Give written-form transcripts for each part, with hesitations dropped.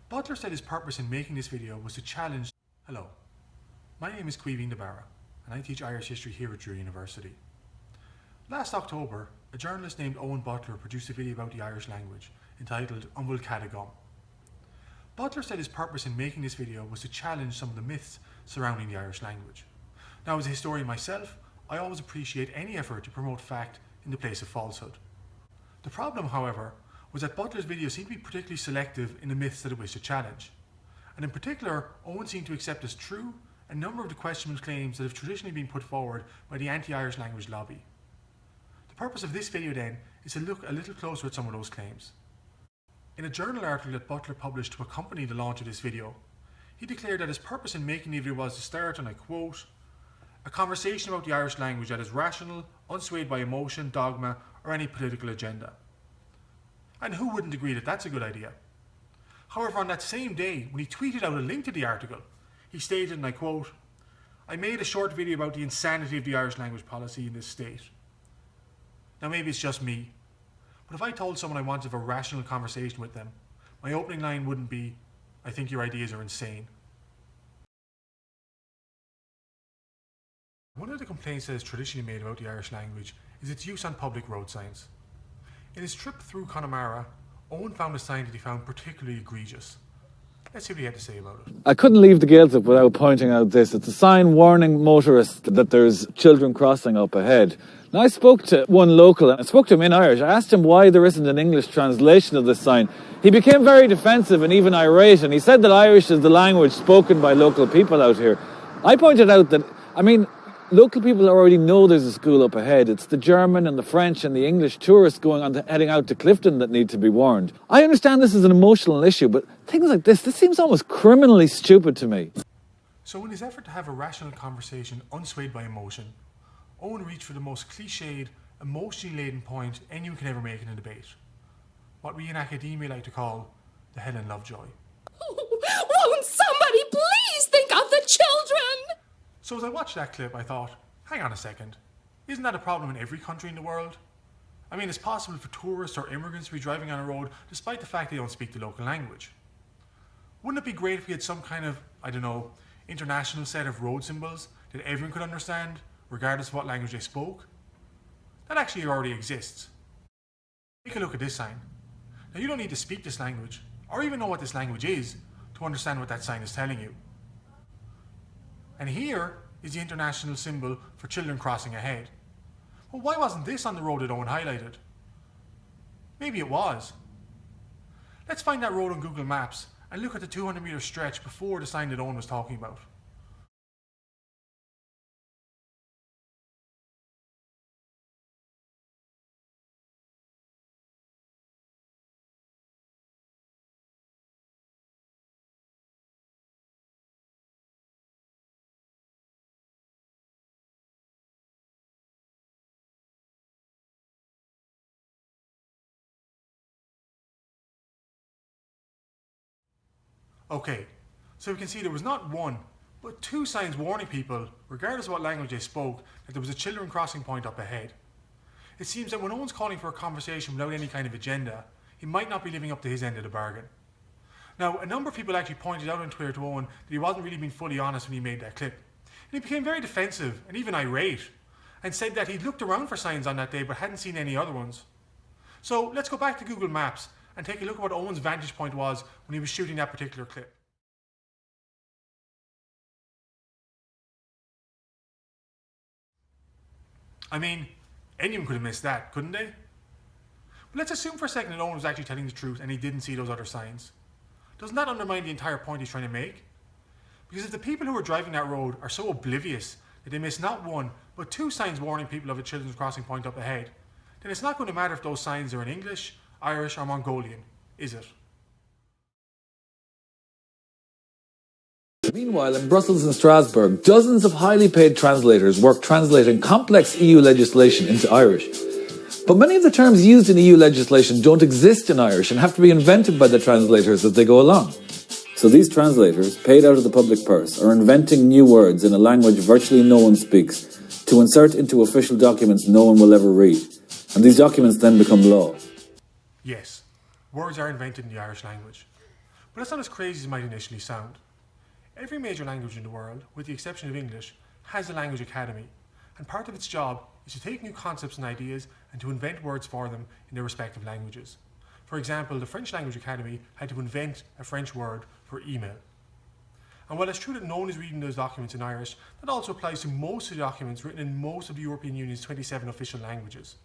Butler said his purpose in making this video was to challenge... Hello, my name is Bhfuil Tú Dáiríre and I teach Irish history here at Drury University. Last October, a journalist named Owen Butler produced a video about the Irish language entitled Bhfuil Tú Dáiríre. Butler said his purpose in making this video was to challenge some of the myths surrounding the Irish language. Now, as a historian myself, I always appreciate any effort to promote fact in the place of falsehood. The problem, however, was that Butler's video seemed to be particularly selective in the myths that it wished to challenge. And in particular, Owen seemed to accept as true a number of the questionable claims that have traditionally been put forward by the anti-Irish language lobby. The purpose of this video then is to look a little closer at some of those claims. In a journal article that Butler published to accompany the launch of this video, he declared that his purpose in making the video was to start, and I quote, "a conversation about the Irish language that is rational, unswayed by emotion, dogma, or any political agenda." And who wouldn't agree that that's a good idea? However, on that same day, when he tweeted out a link to the article, he stated, and I quote, "I made a short video about the insanity of the Irish language policy in this state." Now maybe it's just me, but if I told someone I wanted to have a rational conversation with them, my opening line wouldn't be, "I think your ideas are insane." One of the complaints that is traditionally made about the Irish language is its use on public road signs. In his trip through Connemara, Owen found a sign that he found particularly egregious. Let's see what he had to say about it. I couldn't leave the Gaeltacht without pointing out this. It's a sign warning motorists that there's children crossing up ahead. Now, I spoke to one local, and I spoke to him in Irish. I asked him why there isn't an English translation of this sign. He became very defensive and even irate, and he said that Irish is the language spoken by local people out here. I pointed out that, local people already know there's a school up ahead. It's the German and the French and the English tourists heading out to Clifton that need to be warned. I understand this is an emotional issue, but things like this seems almost criminally stupid to me. So in his effort to have a rational conversation unswayed by emotion, Owen reached for the most cliched, emotionally laden point anyone can ever make in a debate. What we in academia like to call the Helen Lovejoy. Won't somebody please think of the children? So as I watched that clip, I thought, hang on a second, isn't that a problem in every country in the world? It's possible for tourists or immigrants to be driving on a road despite the fact they don't speak the local language. Wouldn't it be great if we had some kind of, international set of road symbols that everyone could understand, regardless of what language they spoke? That actually already exists. Take a look at this sign. Now, you don't need to speak this language, or even know what this language is, to understand what that sign is telling you. And here is the international symbol for children crossing ahead. Well, why wasn't this on the road that Owen highlighted? Maybe it was. Let's find that road on Google Maps and look at the 200-metre stretch before the sign that Owen was talking about. Okay, so we can see there was not one, but two signs warning people, regardless of what language they spoke, that there was a children crossing point up ahead. It seems that when Owen's calling for a conversation without any kind of agenda, he might not be living up to his end of the bargain. Now, a number of people actually pointed out on Twitter to Owen that he wasn't really being fully honest when he made that clip. And he became very defensive and even irate, and said that he'd looked around for signs on that day but hadn't seen any other ones. So let's go back to Google Maps and take a look at what Owen's vantage point was when he was shooting that particular clip. Anyone could have missed that, couldn't they? But let's assume for a second that Owen was actually telling the truth and he didn't see those other signs. Doesn't that undermine the entire point he's trying to make? Because if the people who are driving that road are so oblivious that they miss not one, but two signs warning people of a children's crossing point up ahead, then it's not going to matter if those signs are in English, Irish or Mongolian, is it? Meanwhile, in Brussels and Strasbourg, dozens of highly paid translators work translating complex EU legislation into Irish. But many of the terms used in EU legislation don't exist in Irish and have to be invented by the translators as they go along. So these translators, paid out of the public purse, are inventing new words in a language virtually no one speaks to insert into official documents no one will ever read. And these documents then become law. Yes, words are invented in the Irish language. But it's not as crazy as it might initially sound. Every major language in the world, with the exception of English, has a language academy, and part of its job is to take new concepts and ideas and to invent words for them in their respective languages. For example, the French Language Academy had to invent a French word for email. And while it's true that no one is reading those documents in Irish, that also applies to most of the documents written in most of the European Union's 27 official languages.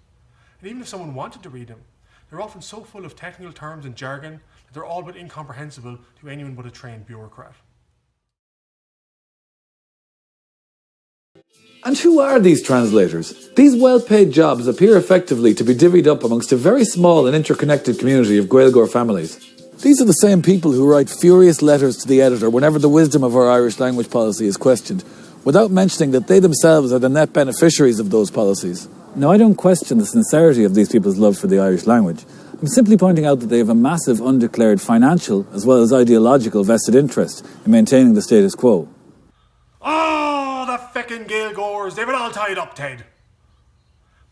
And even if someone wanted to read them, they're often so full of technical terms and jargon that they're all but incomprehensible to anyone but a trained bureaucrat. And who are these translators? These well-paid jobs appear effectively to be divvied up amongst a very small and interconnected community of Gaeilgeoir families. These are the same people who write furious letters to the editor whenever the wisdom of our Irish language policy is questioned, without mentioning that they themselves are the net beneficiaries of those policies. Now, I don't question the sincerity of these people's love for the Irish language. I'm simply pointing out that they have a massive undeclared financial as well as ideological vested interest in maintaining the status quo. Oh, the feckin' Gaeilgeoirs, they've it all tied up, Ted.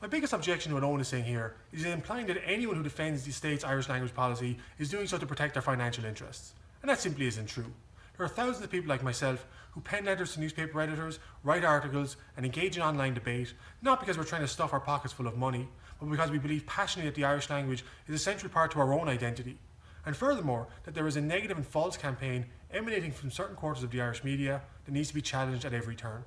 My biggest objection to what Owen is saying here is implying that anyone who defends the state's Irish language policy is doing so to protect their financial interests. And that simply isn't true. There are thousands of people like myself who pen letters to newspaper editors, write articles, and engage in online debate, not because we're trying to stuff our pockets full of money, but because we believe passionately that the Irish language is a central part to our own identity. And furthermore, that there is a negative and false campaign emanating from certain quarters of the Irish media that needs to be challenged at every turn.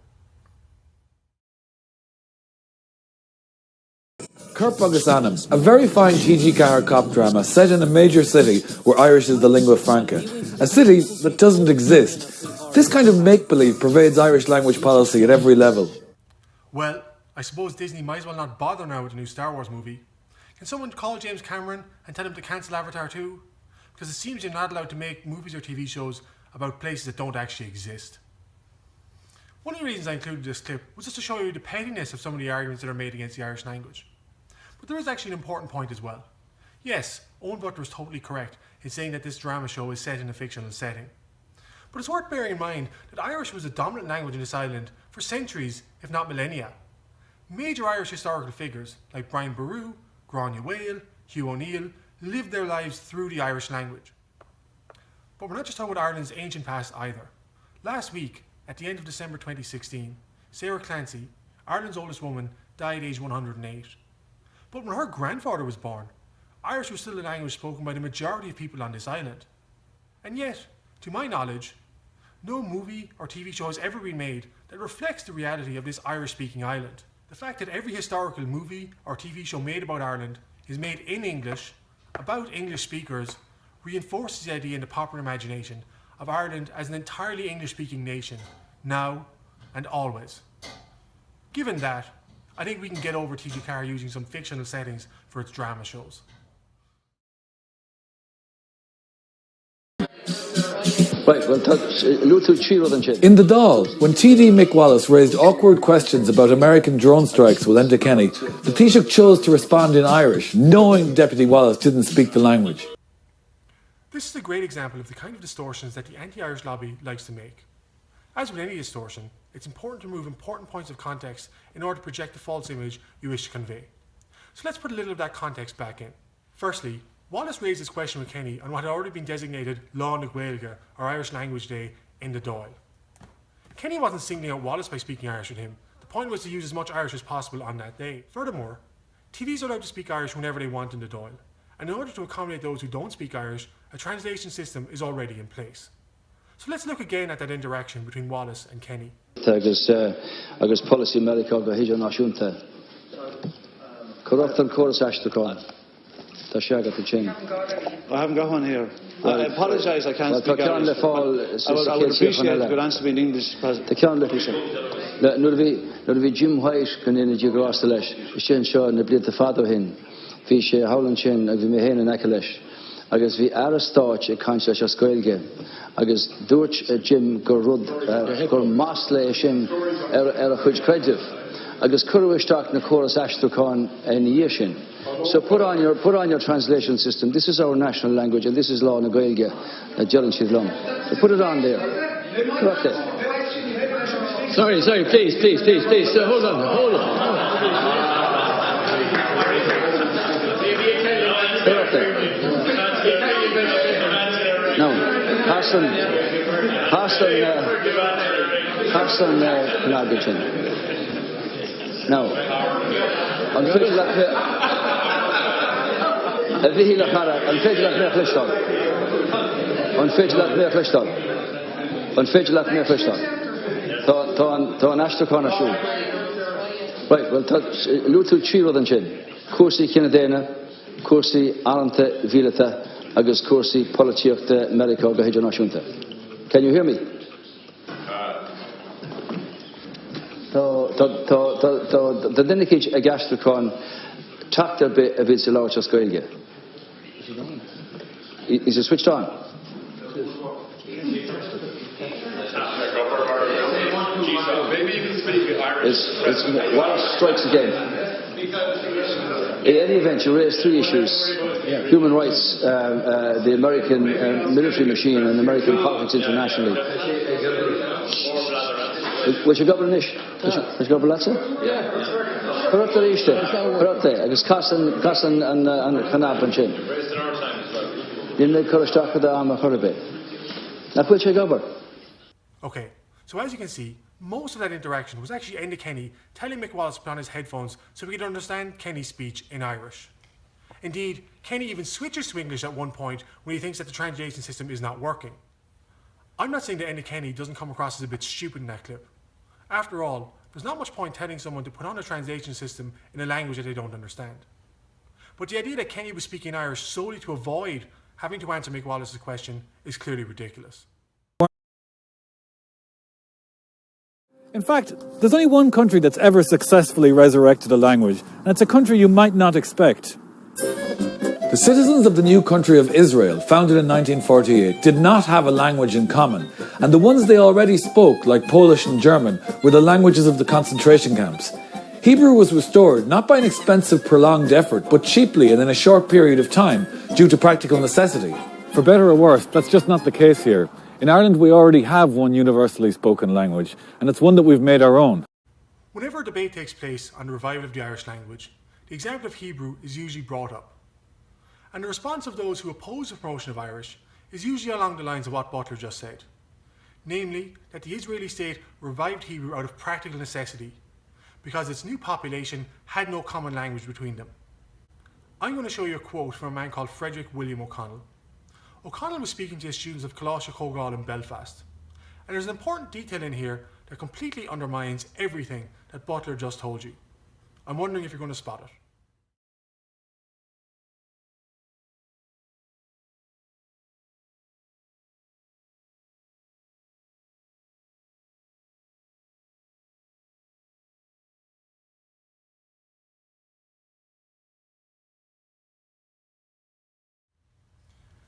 Curb Agus Anam, a very fine TG Ceathair cop drama set in a major city where Irish is the lingua franca. A city that doesn't exist. This kind of make-believe pervades Irish language policy at every level. Well, I suppose Disney might as well not bother now with the new Star Wars movie. Can someone call James Cameron and tell him to cancel Avatar 2? Because it seems you're not allowed to make movies or TV shows about places that don't actually exist. One of the reasons I included this clip was just to show you the pettiness of some of the arguments that are made against the Irish language. But there is actually an important point as well. Yes, Owen Butler is totally correct in saying that this drama show is set in a fictional setting. But it's worth bearing in mind that Irish was the dominant language in this island for centuries, if not millennia. Major Irish historical figures like Brian Boru, Gráinne Mhaol, Hugh O'Neill lived their lives through the Irish language. But we're not just talking about Ireland's ancient past either. Last week, at the end of December 2016, Sarah Clancy, Ireland's oldest woman, died aged 108. But when her grandfather was born, Irish was still a language spoken by the majority of people on this island. And yet, to my knowledge, no movie or TV show has ever been made that reflects the reality of this Irish-speaking island. The fact that every historical movie or TV show made about Ireland is made in English, about English speakers, reinforces the idea in the popular imagination of Ireland as an entirely English-speaking nation, now and always. Given that, I think we can get over TG Ceathair using some fictional settings for its drama shows. In The Dáil, when TD Mick Wallace raised awkward questions about American drone strikes with Enda Kenny, the Taoiseach chose to respond in Irish, knowing Deputy Wallace didn't speak the language. This is a great example of the kind of distortions that the anti-Irish lobby likes to make. As with any distortion, it's important to remove important points of context in order to project the false image you wish to convey. So let's put a little of that context back in. Firstly, Wallace raised this question with Kenny on what had already been designated Lá na Gaeilge, or Irish Language Day, in the Dáil. Kenny wasn't singling out Wallace by speaking Irish with him. The point was to use as much Irish as possible on that day. Furthermore, TDs are allowed to speak Irish whenever they want in the Dáil, and in order to accommodate those who don't speak Irish, a translation system is already in place. So let's look again at that interaction between Wallace and Kenny. Agus policy America go hijo náisiúnta. Corrupt and chorus ashtakon. I haven't got one here. I apologise, I can't speak Irish. I would appreciate it if you could answer me in English. Nur vi Jim White gan in the grasta leis. Sin seo na blianta fado hin. Bhí sé howlan sin ag bhí mé héana an aice leis. Agus bhí arastáit ag caint leis a scoilge. Agus dúirt Jim gur rud gur más le sin ar a chuid creidirh. Agus curwisteach na chorus ashtakon in the sin. So put on your translation system. This is our national language, and this is Lá na Gaeilge, Jilin Shidlum. So put it on there. Put it there. Sorry, please. Hold on. Put it there. No. Carson Knagichin. Now, on Fitch Tá an Ashton Connor shoe. Right, well, Lutu Chiro than Chin. Kursi Kinadena, Kursi Alanta Vilata, Agus Kursi Politiokta America Gahijanashunta. Can you hear me? The Dinikij Agastracon tapped a bit of its large Australia. Is it switched on? It's Wallace strikes again. In any event, you raised three issues: human rights, the American military machine, and American politics internationally. Which you govern ish? Which govern lots of? Corrupt the ish there. Corrupt there. I guess Cassan and Canab and Chin. You make Kurashaka the Arma Hurribe. Now, which you govern? Okay, so as you can see, most of that interaction was actually Enda Kenny telling Mick Wallace to put on his headphones so he could understand Kenny's speech in Irish. Indeed, Kenny even switches to English at one point when he thinks that the translation system is not working. I'm not saying that Enda Kenny doesn't come across as a bit stupid in that clip. After all, there's not much point telling someone to put on a translation system in a language that they don't understand. But the idea that Kenny was speaking Irish solely to avoid having to answer Mick Wallace's question is clearly ridiculous. In fact, there's only one country that's ever successfully resurrected a language, and it's a country you might not expect. The citizens of the new country of Israel, founded in 1948, did not have a language in common, and the ones they already spoke, like Polish and German, were the languages of the concentration camps. Hebrew was restored not by an expensive, prolonged effort, but cheaply and in a short period of time, due to practical necessity. For better or worse, that's just not the case here. In Ireland, we already have one universally spoken language, and it's one that we've made our own. Whenever a debate takes place on the revival of the Irish language, the example of Hebrew is usually brought up. And the response of those who oppose the promotion of Irish is usually along the lines of what Butler just said. Namely, that the Israeli state revived Hebrew out of practical necessity, because its new population had no common language between them. I'm going to show you a quote from a man called Frederick William O'Connell. O'Connell was speaking to his students of Coláiste Chomhdháil in Belfast. And there's an important detail in here that completely undermines everything that Butler just told you. I'm wondering if you're going to spot it.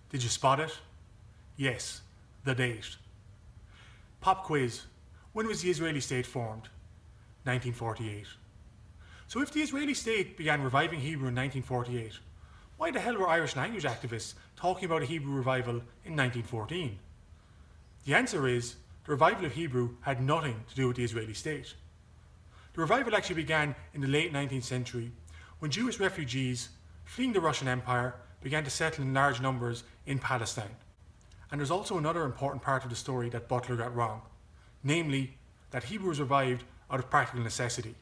Did you spot it? Yes, the date. Pop quiz. When was the Israeli state formed? 1948. So if the Israeli state began reviving Hebrew in 1948, why the hell were Irish language activists talking about a Hebrew revival in 1914? The answer is, the revival of Hebrew had nothing to do with the Israeli state. The revival actually began in the late 19th century when Jewish refugees fleeing the Russian Empire began to settle in large numbers in Palestine. And there's also another important part of the story that Butler got wrong, namely that Hebrew was revived out of practical necessity.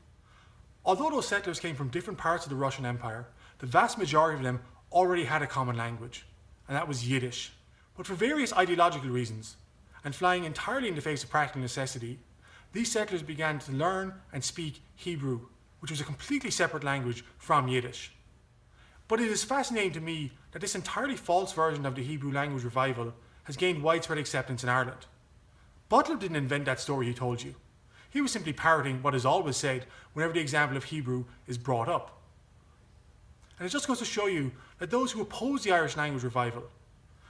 Although those settlers came from different parts of the Russian Empire, the vast majority of them already had a common language, and that was Yiddish. But for various ideological reasons, and flying entirely in the face of practical necessity, these settlers began to learn and speak Hebrew, which was a completely separate language from Yiddish. But it is fascinating to me that this entirely false version of the Hebrew language revival has gained widespread acceptance in Ireland. Butler didn't invent that story he told you. He was simply parroting what is always said whenever the example of Hebrew is brought up. And it just goes to show you that those who oppose the Irish language revival,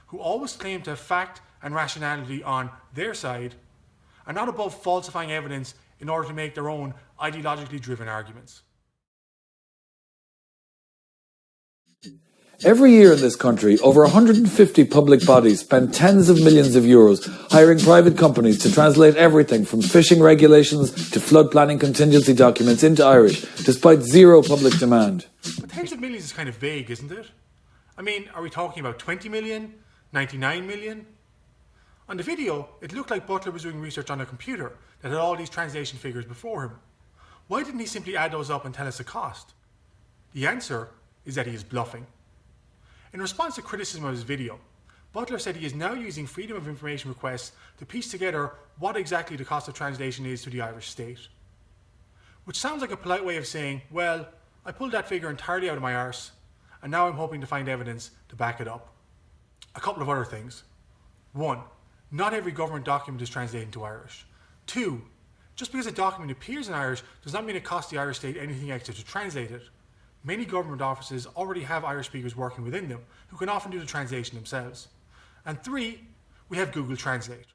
who always claim to have fact and rationality on their side, are not above falsifying evidence in order to make their own ideologically driven arguments. Every year in this country, over 150 public bodies spend tens of millions of euros hiring private companies to translate everything from fishing regulations to flood planning contingency documents into Irish, despite zero public demand. But tens of millions is kind of vague, isn't it? I mean, are we talking about 20 million? 99 million? On the video, it looked like Butler was doing research on a computer that had all these translation figures before him. Why didn't he simply add those up and tell us the cost? The answer is that he is bluffing. In response to criticism of his video, Butler said he is now using Freedom of Information requests to piece together what exactly the cost of translation is to the Irish state. Which sounds like a polite way of saying, well, I pulled that figure entirely out of my arse, and now I'm hoping to find evidence to back it up. A couple of other things. 1. Not every government document is translated into Irish. 2. Just because a document appears in Irish does not mean it costs the Irish state anything extra to translate it. Many government offices already have Irish speakers working within them, who can often do the translation themselves. And 3, we have Google Translate.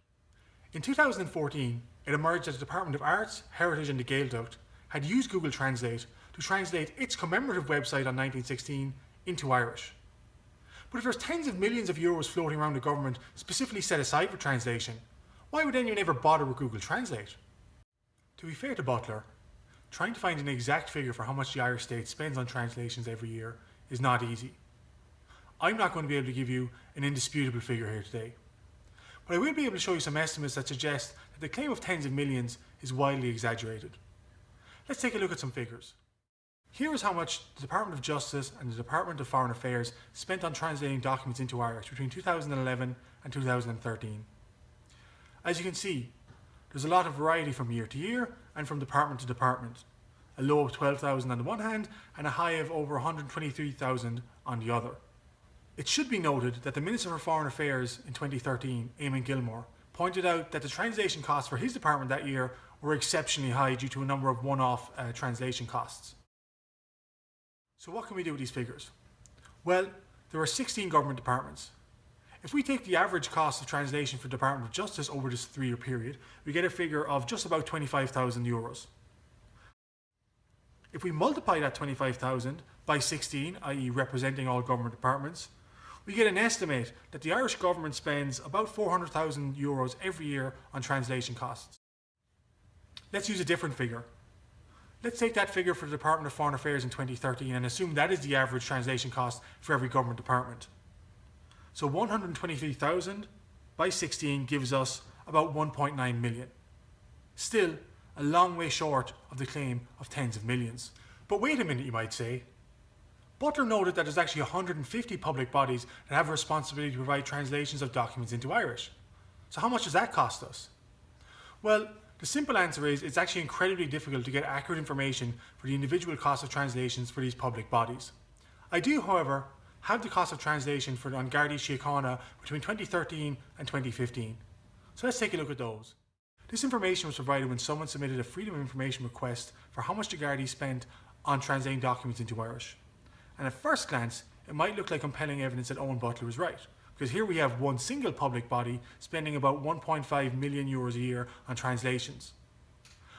In 2014, it emerged that the Department of Arts, Heritage and the Gaeltacht had used Google Translate to translate its commemorative website on 1916 into Irish. But if there's tens of millions of euros floating around the government specifically set aside for translation, why would anyone ever bother with Google Translate? To be fair to Butler, trying to find an exact figure for how much the Irish state spends on translations every year is not easy. I'm not going to be able to give you an indisputable figure here today, but I will be able to show you some estimates that suggest that the claim of tens of millions is wildly exaggerated. Let's take a look at some figures. Here is how much the Department of Justice and the Department of Foreign Affairs spent on translating documents into Irish between 2011 and 2013. As you can see, there's a lot of variety from year to year and from department to department. A low of 12,000 on the one hand and a high of over 123,000 on the other. It should be noted that the Minister for Foreign Affairs in 2013, Eamon Gilmore, pointed out that the translation costs for his department that year were exceptionally high due to a number of one-off translation costs. So what can we do with these figures? Well, there are 16 government departments. If we take the average cost of translation for the Department of Justice over this 3-year period, we get a figure of just about 25,000 euros. If we multiply that 25,000 by 16, i.e. representing all government departments, we get an estimate that the Irish government spends about 400,000 euros every year on translation costs. Let's use a different figure. Let's take that figure for the Department of Foreign Affairs in 2013 and assume that is the average translation cost for every government department. So 123,000 by 16 gives us about 1.9 million. Still, a long way short of the claim of tens of millions. But wait a minute, you might say. Butler noted that there's actually 150 public bodies that have a responsibility to provide translations of documents into Irish. So how much does that cost us? Well, the simple answer is it's actually incredibly difficult to get accurate information for the individual cost of translations for these public bodies. I do, however, have the cost of translation for the An Gardaí Síochána between 2013 and 2015. So let's take a look at those. This information was provided when someone submitted a Freedom of Information request for how much the Gardaí spent on translating documents into Irish. And at first glance, it might look like compelling evidence that Owen Butler was right, because here we have one single public body spending about 1.5 million euros a year on translations.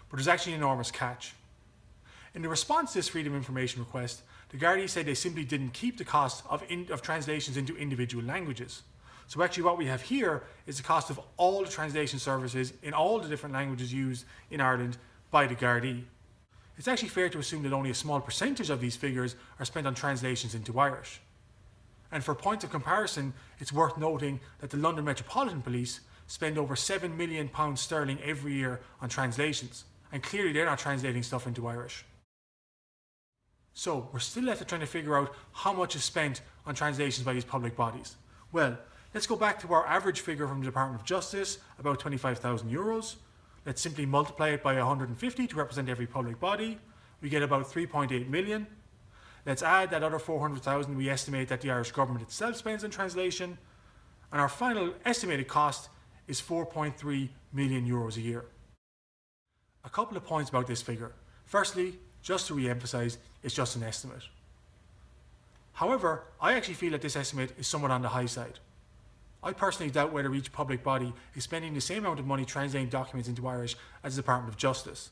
But there's actually an enormous catch. In the response to this Freedom of Information request, the Gardaí said they simply didn't keep the cost of translations into individual languages. So actually what we have here is the cost of all the translation services in all the different languages used in Ireland by the Gardaí. It's actually fair to assume that only a small percentage of these figures are spent on translations into Irish. And for points of comparison, it's worth noting that the London Metropolitan Police spend over £7 million sterling every year on translations, and clearly they're not translating stuff into Irish. So we're still left trying to figure out how much is spent on translations by these public bodies. Well, let's go back to our average figure from the Department of Justice, about 25,000 euros. Let's simply multiply it by 150 to represent every public body. We get about 3.8 million. Let's add that other 400,000 we estimate that the Irish government itself spends on translation. And our final estimated cost is 4.3 million euros a year. A couple of points about this figure. Firstly, just to re-emphasise, it's just an estimate. However, I actually feel that this estimate is somewhat on the high side. I personally doubt whether each public body is spending the same amount of money translating documents into Irish as the Department of Justice.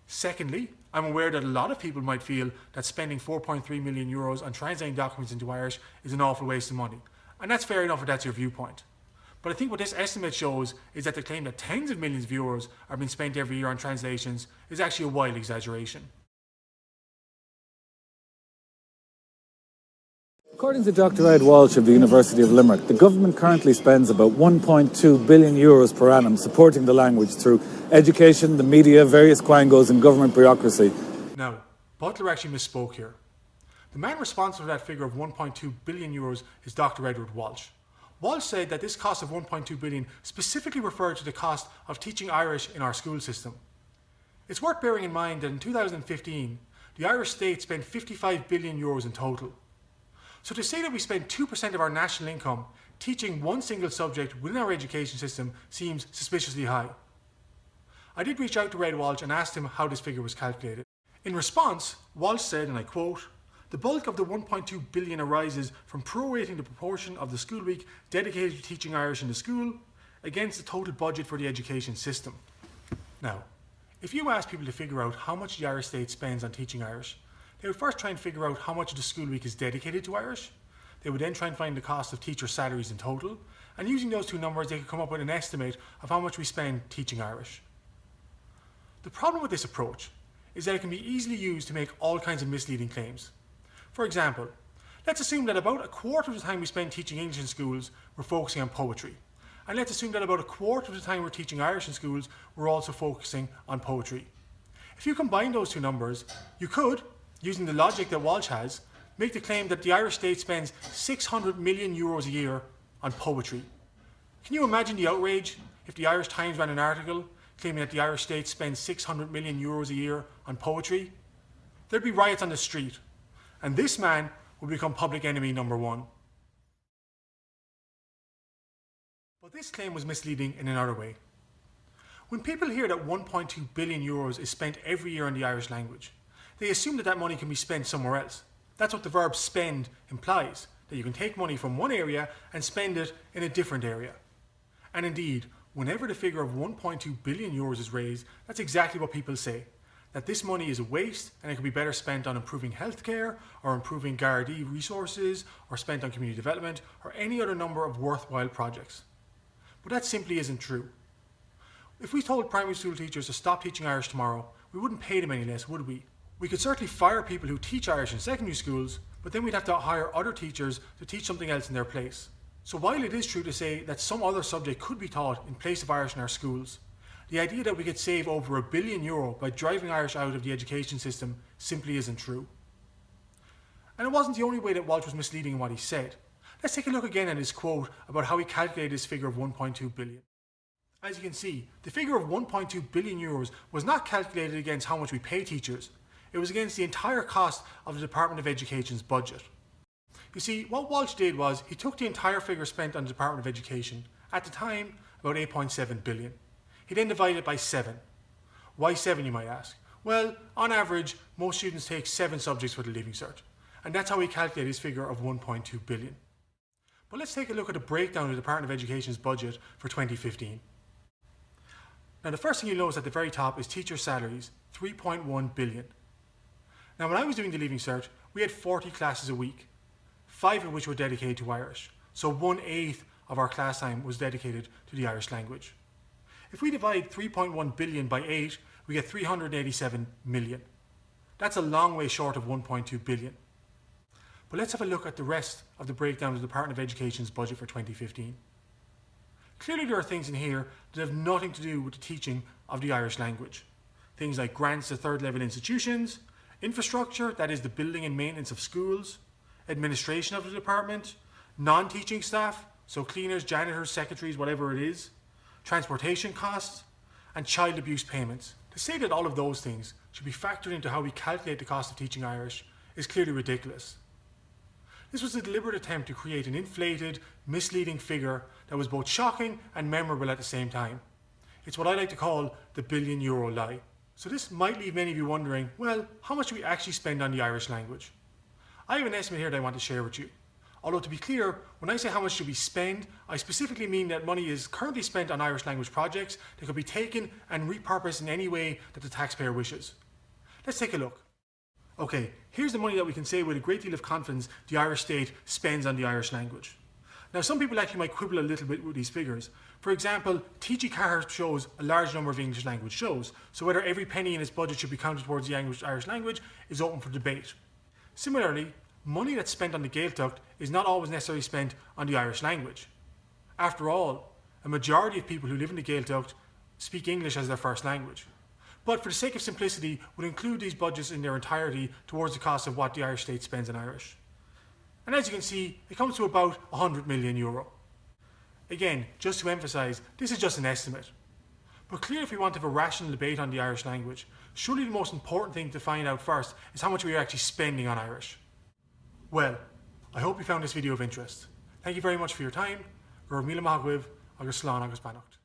Secondly, I'm aware that a lot of people might feel that spending 4.3 million euros on translating documents into Irish is an awful waste of money. And that's fair enough if that's your viewpoint. But I think what this estimate shows is that the claim that tens of millions of euros are being spent every year on translations is actually a wild exaggeration. According to Dr. Ed Walsh of the University of Limerick, the government currently spends about €1.2 billion per annum supporting the language through education, the media, various quangos and government bureaucracy. Now, Butler actually misspoke here. The man responsible for that figure of €1.2 billion is Dr. Edward Walsh. Walsh said that this cost of €1.2 billion specifically referred to the cost of teaching Irish in our school system. It's worth bearing in mind that in 2015, the Irish state spent €55 billion in total. So to say that we spend 2% of our national income teaching one single subject within our education system seems suspiciously high. I did reach out to Ed Walsh and asked him how this figure was calculated. In response, Walsh said, and I quote, "The bulk of the €1.2 billion arises from prorating the proportion of the school week dedicated to teaching Irish in the school against the total budget for the education system." Now, if you ask people to figure out how much the Irish state spends on teaching Irish, they would first try and figure out how much of the school week is dedicated to Irish. They would then try and find the cost of teacher salaries in total, and using those two numbers they could come up with an estimate of how much we spend teaching Irish. The problem with this approach is that it can be easily used to make all kinds of misleading claims. For example, let's assume that about a quarter of the time we spend teaching English in schools, we're focusing on poetry. And let's assume that about a quarter of the time we're teaching Irish in schools, we're also focusing on poetry. If you combine those two numbers, you could, using the logic that Walsh has, make the claim that the Irish state spends €600 million a year on poetry. Can you imagine the outrage if the Irish Times ran an article claiming that the Irish state spends €600 million a year on poetry? There'd be riots on the street, and this man would become public enemy number one. But this claim was misleading in another way. When people hear that €1.2 billion is spent every year on the Irish language, they assume that that money can be spent somewhere else. That's what the verb spend implies, that you can take money from one area and spend it in a different area. And indeed, whenever the figure of €1.2 billion is raised, that's exactly what people say, that this money is a waste and it could be better spent on improving healthcare or improving Gardaí resources or spent on community development or any other number of worthwhile projects. But that simply isn't true. If we told primary school teachers to stop teaching Irish tomorrow, we wouldn't pay them any less, would we? We could certainly fire people who teach Irish in secondary schools, but then we'd have to hire other teachers to teach something else in their place. So while it is true to say that some other subject could be taught in place of Irish in our schools, the idea that we could save over €1 billion by driving Irish out of the education system simply isn't true. And it wasn't the only way that Walsh was misleading in what he said. Let's take a look again at his quote about how he calculated his figure of €1.2 billion. As you can see, the figure of €1.2 billion was not calculated against how much we pay teachers. It was against the entire cost of the Department of Education's budget. You see, what Walsh did was he took the entire figure spent on the Department of Education, at the time about €8.7 billion. He then divided it by 7. Why 7, you might ask? Well, on average, most students take 7 subjects for the Leaving Cert, and that's how he calculated his figure of €1.2 billion. But let's take a look at the breakdown of the Department of Education's budget for 2015. Now, the first thing you'll notice at the very top is teacher salaries, €3.1 billion. Now, when I was doing the Leaving Cert, we had 40 classes a week, 5 of which were dedicated to Irish. So 1/8 of our class time was dedicated to the Irish language. If we divide 3.1 billion by 8, we get 387 million. That's a long way short of 1.2 billion. But let's have a look at the rest of the breakdown of the Department of Education's budget for 2015. Clearly there are things in here that have nothing to do with the teaching of the Irish language. Things like grants to third level institutions, infrastructure, that is the building and maintenance of schools, administration of the department, non-teaching staff, so cleaners, janitors, secretaries, whatever it is, transportation costs, and child abuse payments. To say that all of those things should be factored into how we calculate the cost of teaching Irish is clearly ridiculous. This was a deliberate attempt to create an inflated, misleading figure that was both shocking and memorable at the same time. It's what I like to call the €1 billion lie. So this might leave many of you wondering, well, how much do we actually spend on the Irish language? I have an estimate here that I want to share with you. Although to be clear, when I say how much should we spend, I specifically mean that money is currently spent on Irish language projects that could be taken and repurposed in any way that the taxpayer wishes. Let's take a look. Okay, here's the money that we can say with a great deal of confidence the Irish state spends on the Irish language. Now, some people actually might quibble a little bit with these figures. For example, TG Carr shows a large number of English language shows, so whether every penny in its budget should be counted towards the Irish language is open for debate. Similarly, money that's spent on the Gaeltacht is not always necessarily spent on the Irish language. After all, a majority of people who live in the Gaeltacht speak English as their first language. But for the sake of simplicity, would include these budgets in their entirety towards the cost of what the Irish state spends in Irish. And as you can see, it comes to about €100 million. Again, just to emphasise, this is just an estimate. But clearly, if we want to have a rational debate on the Irish language, surely the most important thing to find out first is how much we are actually spending on Irish. Well, I hope you found this video of interest. Thank you very much for your time. Gur míle maith agaibh agus slán agus beannacht.